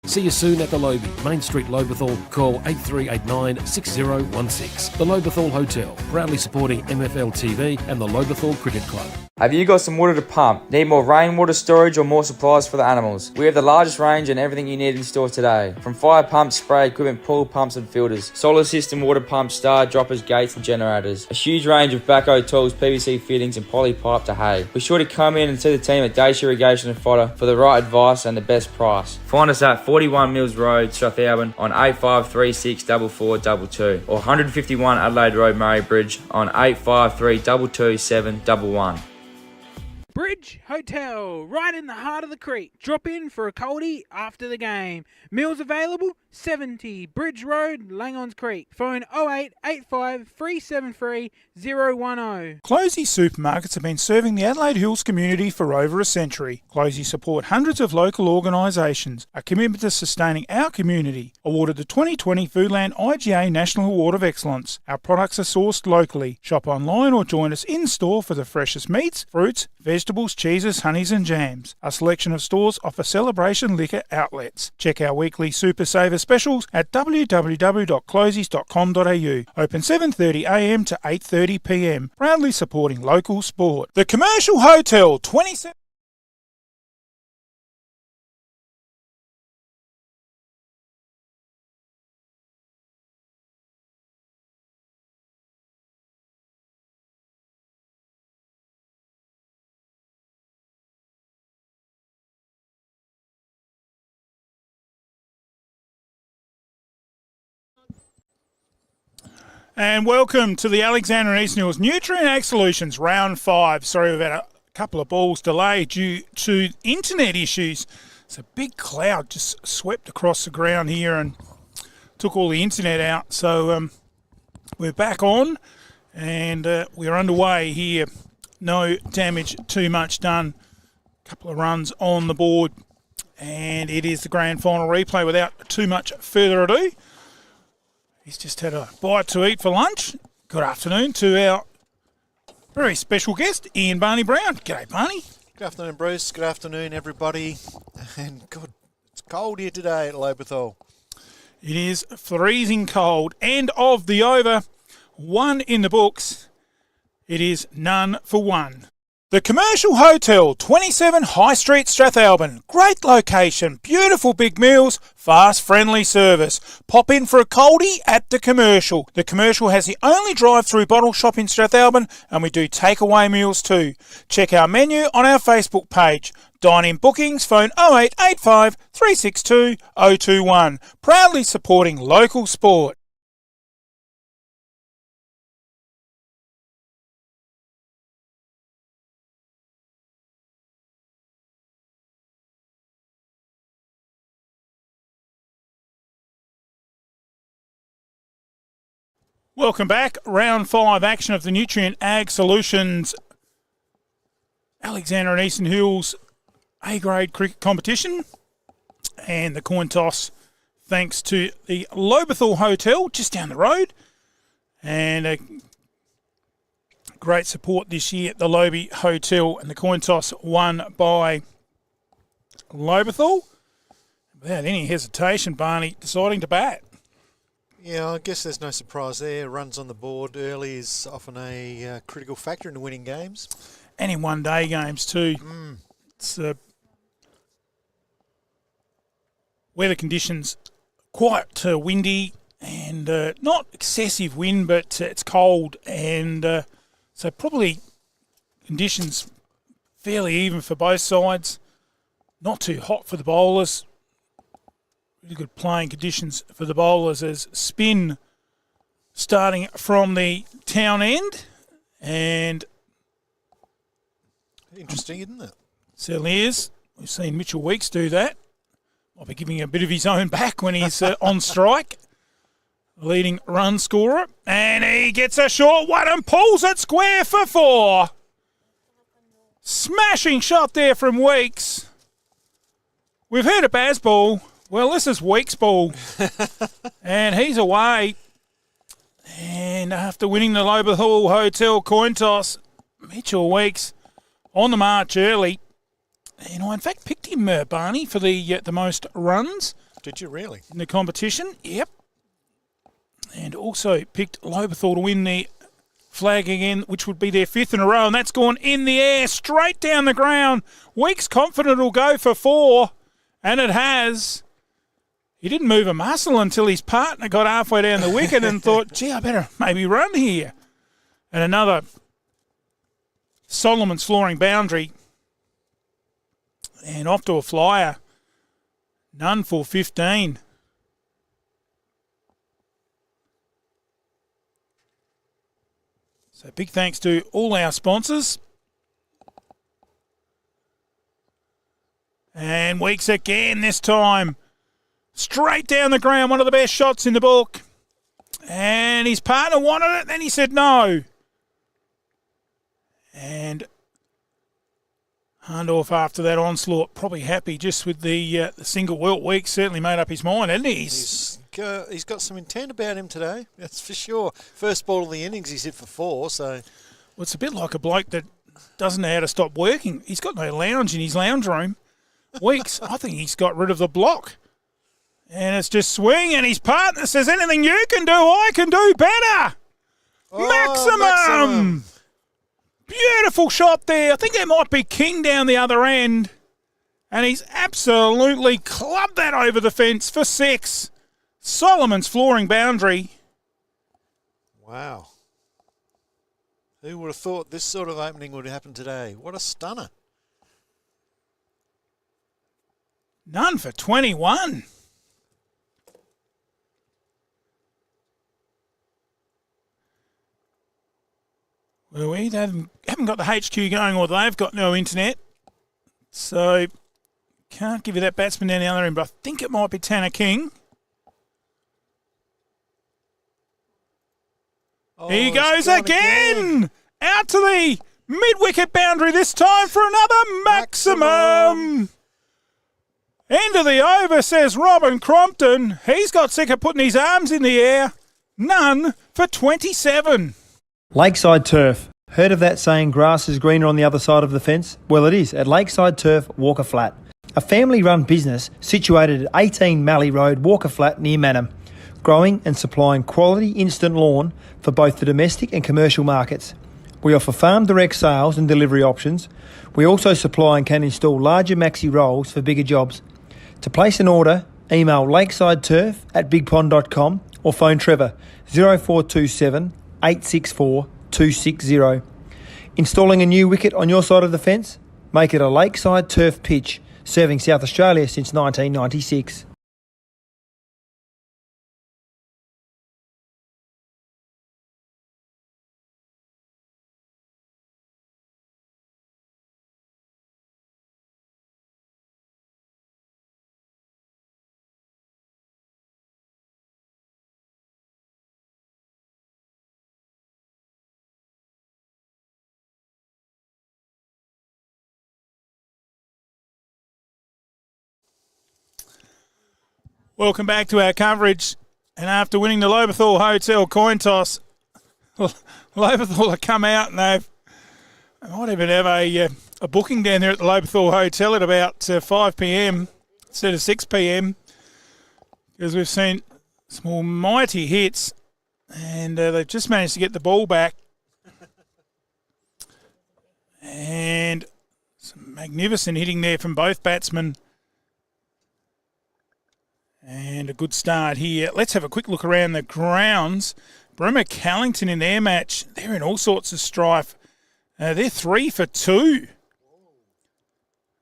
See you soon at the Lobie, Main Street, Lobethal. Call 8389 6016. The Lobethal Hotel, proudly supporting MFLTV and the Lobethal Cricket Club. Have you got some water to pump? Need more rainwater storage or more supplies for the animals? We have the largest range and everything you need in store today. From fire pumps, spray equipment, pool pumps and filters, solar system, water pumps, star droppers, gates and generators. A huge range of backhoe tools, PVC fittings and poly pipe to hay. Be sure to come in and see the team at Dacia Irrigation and Fodder for the right advice and the best price. Find us at 41 Mills Road, Strathalbyn on 8536 4422 or 151 Adelaide Road, Murray Bridge on 853 227 11. Bridge Hotel, right in the heart of the creek. Drop in for a coldie after the game. Meals available, 70 Bridge Road, Langons Creek. Phone 0885 373 010. Closey supermarkets have been serving the Adelaide Hills community for over a century. Closey support hundreds of local organisations, a commitment to sustaining our community. Awarded the 2020 Foodland IGA National Award of Excellence. Our products are sourced locally. Shop online or join us in-store for the freshest meats, fruits, vegetables, cheeses, honeys and jams. A selection of stores offer celebration liquor outlets. Check our weekly Super Saver specials at www.closies.com.au. Open 7:30am to 8:30pm. Proudly supporting local sport. The Commercial Hotel, 27... And welcome to the Alexander and Eastern Hills Nutrient Ag Solutions Round 5. Sorry, we've had a couple of balls delayed due to internet issues. It's a big cloud just swept across the ground here and took all the internet out. So we're back on and we're underway here. No damage too much done. A couple of runs on the board. And it is the grand final replay without too much further ado. He's just had a bite to eat for lunch. Good afternoon to our very special guest, Ian Barney Brown. G'day, Barney. Good afternoon, Bruce. Good afternoon, everybody. And God, it's cold here today at Lobethal. It is freezing cold. End of the over. One in the books. It is none for one. The Commercial Hotel, 27 High Street, Strathalbyn. Great location, beautiful big meals, fast, friendly service. Pop in for a coldie at The Commercial. The Commercial has the only drive-through bottle shop in Strathalbyn, and we do takeaway meals too. Check our menu on our Facebook page. Dine-in bookings, phone 0885 362 021. Proudly supporting local sport. Welcome back. Round 5 action of the Nutrient Ag Solutions Alexander and Eastern Hills A-grade cricket competition. And the coin toss thanks to the Lobethal Hotel just down the road. And a great support this year at the Lobie Hotel. And the coin toss won by Lobethal. Without any hesitation, Barney deciding to bat. Yeah, I guess there's no surprise there. Runs on the board early is often a critical factor in winning games. And in one-day games too. It's weather conditions quite windy and not excessive wind, but it's cold. And so probably conditions fairly even for both sides. Not too hot for the bowlers. Really good playing conditions for the bowlers as spin starting from the town end. And interesting, isn't it? Certainly is. We've seen Mitchell Weeks do that. Might be giving a bit of his own back when he's on strike. Leading run scorer. And he gets a short one and pulls it square for 4. Smashing shot there from Weeks. We've heard of Bazball. Well, this is Weeks' ball. And he's away. And after winning the Lobethal Hotel coin toss, Mitchell Weeks on the march early. And I, in fact, picked him, Barney, for the most runs. Did you really? in the competition. Yep. And also picked Lobethal to win the flag again, which would be their 5th in a row, and that's gone in the air, straight down the ground. Weeks confident it'll go for 4, and it has. He didn't move a muscle until his partner got halfway down the wicket and thought, gee, I better maybe run here. And another Solomon's flooring boundary. And off to a flyer. None for 15. So big thanks to all our sponsors. And Weeks again this time. Straight down the ground, one of the best shots in the book. And his partner wanted it, then he said no. And Hahndorf, after that onslaught, probably happy just with the single Wilt. Weeks certainly made up his mind, hasn't he? He's got some intent about him today, that's for sure. First ball of the innings, he's hit for 4, so... Well, it's a bit like a bloke that doesn't know how to stop working. He's got no lounge in his lounge room. Weeks, I think he's got rid of the block. And it's just swing, and his partner says, anything you can do, I can do better. Maximum! Beautiful shot there. I think there might be King down the other end. And he's absolutely clubbed that over the fence for 6. Solomon's flooring boundary. Wow. Who would have thought this sort of opening would happen today? What a stunner. None for 21. Well, we haven't got the HQ going, or they've got no internet. So, can't give you that batsman down the other end, but I think it might be Tanner King. Oh, he goes again! Out to the mid-wicket boundary this time for another maximum. End of the over, says Robin Crompton. He's got sick of putting his arms in the air. None for 27. Lakeside Turf. Heard of that saying, grass is greener on the other side of the fence? Well, it is at Lakeside Turf, Walker Flat. A family-run business situated at 18 Mallee Road, Walker Flat, near Manham. Growing and supplying quality instant lawn for both the domestic and commercial markets. We offer farm direct sales and delivery options. We also supply and can install larger maxi rolls for bigger jobs. To place an order, email lakesideturf@bigpond.com or phone Trevor 0427 864 260. Installing a new wicket on your side of the fence? Make it a Lakeside Turf pitch, serving South Australia since 1996. Welcome back to our coverage. And after winning the Lobethal Hotel coin toss, Lobethal have come out and they might even have a booking down there at the Lobethal Hotel at about 5 p.m. instead of 6 p.m. because we've seen some almighty hits and they've just managed to get the ball back. And some magnificent hitting there from both batsmen. And a good start here. Let's have a quick look around the grounds. Bremer Callington in their match, they're in all sorts of strife. They're 3 for 2.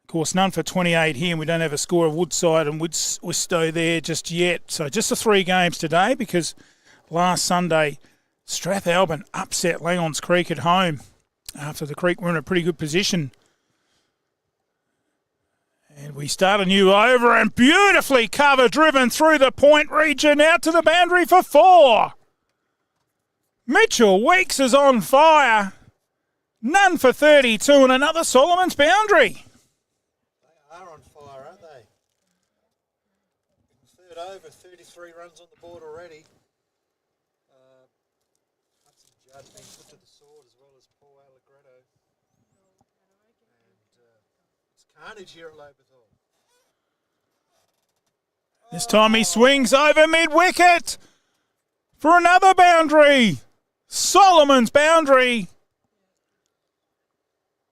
Of course, none for 28 here, and we don't have a score of Woodside and Wistow there just yet. So just the 3 games today because last Sunday, Strathalbyn upset Langons Creek at home after the Creek were in a pretty good position. And we start a new over and beautifully cover driven through the point region out to the boundary for 4. Mitchell Weeks is on fire. None for 32 and another Solomon's boundary. They are on fire, aren't they? Third over, 33 runs on the board already. Hudson Judd being put to the sword as well as Paul Allegretto. And it's carnage here at Lobethal. This time he swings over mid-wicket for another boundary. Solomon's boundary.